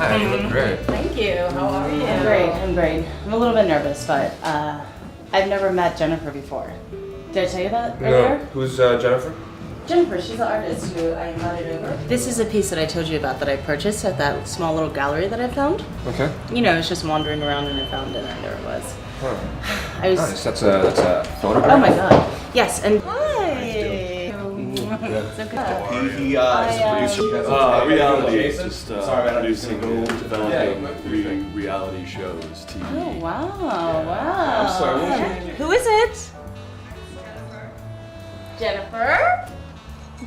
Hi, you look great. Thank you. How are you? I'm great. I'm a little bit nervous, but I've never met Jennifer before. Did I tell you that earlier? No. Who's Jennifer? Jennifer, she's the artist who I invited over. This is a piece that I told you about that I purchased at that small little gallery that I found. Okay. You know, I was just wandering around and I found it and there it was. Huh. I was... Nice. That's a photograph? Oh my god. Yes, and... Hi! So good. He is a producer. Reality. Just producing and Yeah. developing reality shows, TV. Oh, wow. I'm sorry, what was your... Who is it? Jennifer?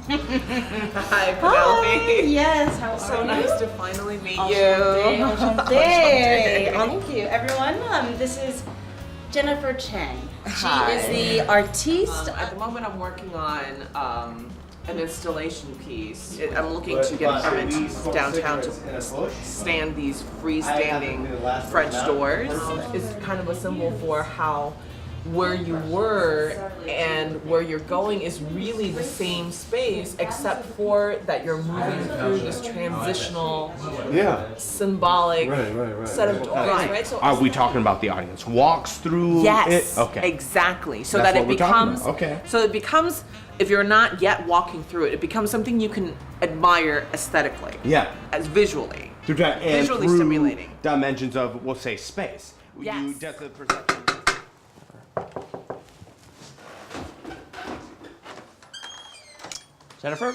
Hi, Penelope. Hi. Yes, how are So you? nice to finally meet Enchanté, you. enchanté. Thank you, everyone. This is Jennifer Chang. Hi. She is the artiste. At the moment, I'm working on an installation piece. I'm looking to get a permit downtown to stand these freestanding French doors. It's kind of a symbol for how where you were and where you're going is really the same space, except for that you're moving through this transitional, symbolic set of doors, right? So Are we talking about the audience walks through yes, it? Okay. exactly. So That's that what it we're talking becomes, about. Okay. so it becomes, if you're not yet walking through it, it becomes something you can admire aesthetically, Yeah. as visually. Through and Visually through stimulating. dimensions of, we'll say, space. Yes. You depth of perception. Jennifer?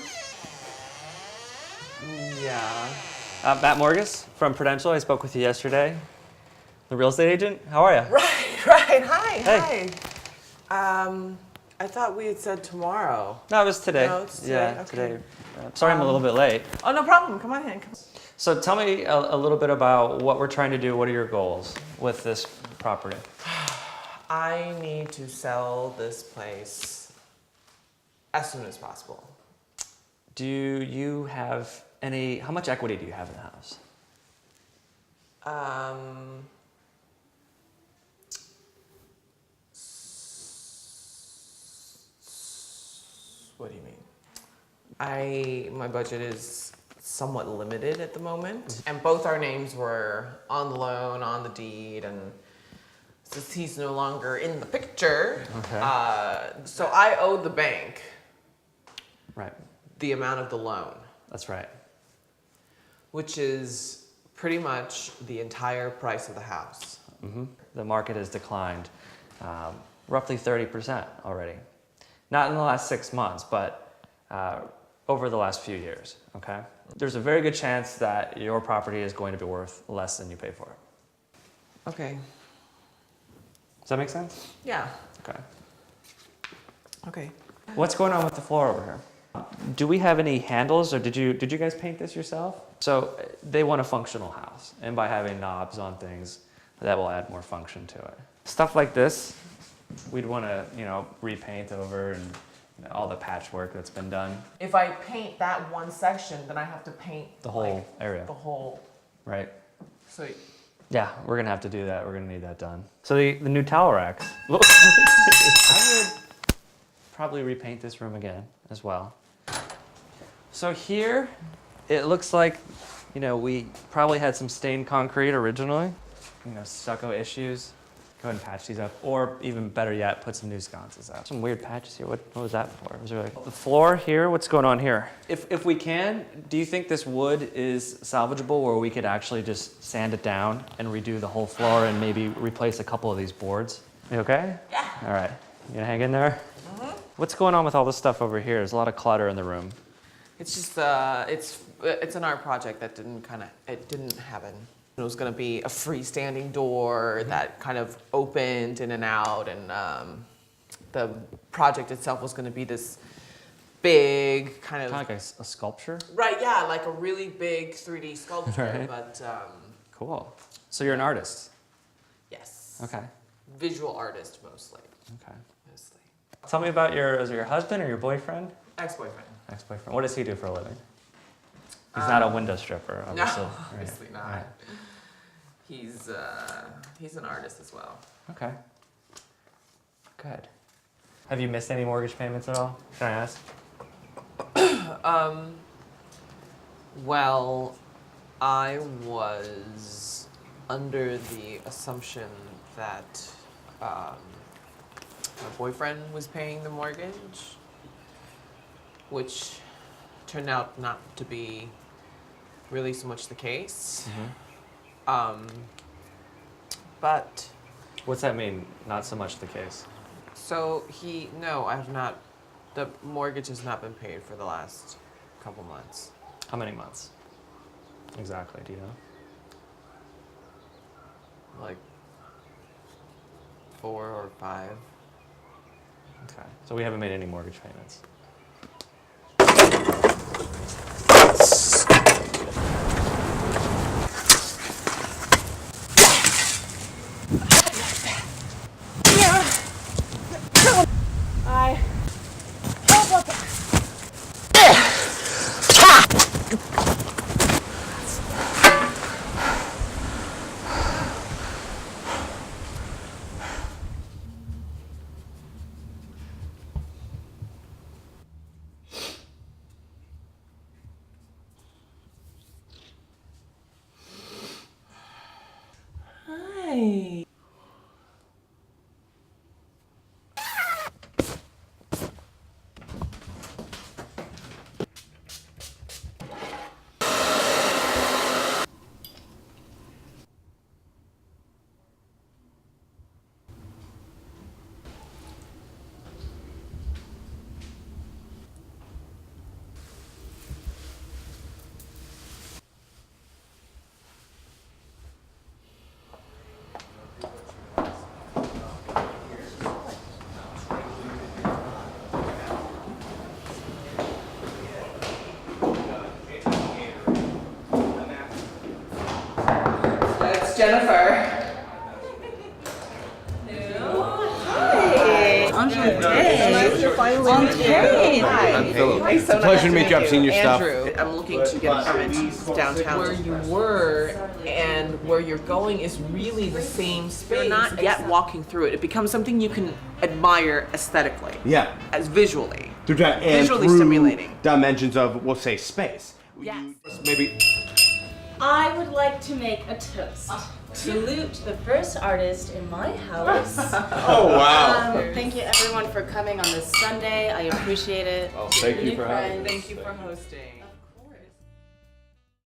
Yeah. Matt Morgus from Prudential. I spoke with you yesterday. The real estate agent. How are you? Right. Hi. Hey. I thought we had said tomorrow. No, it was today. No, it's today? Yeah, Okay. today. Sorry I'm a little bit late. Oh, no problem. Come on in. So tell me a little bit about what we're trying to do. What are your goals with this property? I need to sell this place as soon as possible. Do you have any, how much equity do you have in the house? What do you mean? My budget is somewhat limited at the moment, and both our names were on the loan, on the deed, and since he's no longer in the picture, so I owed the bank Right. the amount of the loan, That's right. which is pretty much the entire price of the house. The market has declined roughly 30% already. Not in the last 6 months, but over the last few years, okay? There's a very good chance that your property is going to be worth less than you pay for it. Okay. Does that make sense? Yeah. Okay. Okay. What's going on with the floor over here? Do we have any handles, or did you guys paint this yourself? So they want a functional house, and by having knobs on things, that will add more function to it. Stuff like this, we'd want to, repaint over and all the patchwork that's been done. If I paint that one section, then I have to paint The whole area. The whole. Right. So Yeah, we're gonna have to do that. We're gonna need that done. So the new towel racks. I would probably repaint this room again as well. So here, it looks like, we probably had some stained concrete originally. Stucco issues. Go ahead and patch these up, or even better yet, put some new sconces up. Some weird patches here. What was that for? Was there the floor here? What's going on here? If we can, do you think this wood is salvageable, where we could actually just sand it down and redo the whole floor and maybe replace a couple of these boards? You okay? Yeah. All right. You gonna hang in there? What's going on with all this stuff over here? There's a lot of clutter in the room. it's just it's an art project that didn't happen. It was going to be a freestanding door that kind of opened in and out, and the project itself was going to be this big kind of Like a sculpture? right, yeah, like a really big 3D sculpture. Right. But Cool. So you're an artist? yes, Okay. visual artist mostly. Okay. Mostly Tell me about is it your husband or your boyfriend? ex-boyfriend. Ex-boyfriend. What does he do for a living? He's not a window stripper, obviously. No, Right. obviously not. Right. He's an artist as well. Okay. Good. Have you missed any mortgage payments at all? Can I ask? Well, I was under the assumption that my boyfriend was paying the mortgage, which turned out not to be really so much the case. But What's that mean? Not so much the case. so no, I have not. The mortgage has not been paid for the last couple months. How many months? Exactly, do you know? Like 4 or 5. Okay. So we haven't made any mortgage payments. Hi. That's Jennifer. I'm Philip. It's a pleasure to meet you. I've seen your stuff. Andrew, I'm looking to get apartments downtown. Where you were and where you're going is really the same space. You're not yet walking through it. It becomes something you can admire aesthetically. Yeah. As visually. And Visually through stimulating. dimensions of, we'll say, space. Yes. Maybe. I would like to make a toast. Salute the first artist in my house. Oh, wow. Thank you everyone for coming on this Sunday. I appreciate it. Thank you for having friends. Thank you for hosting.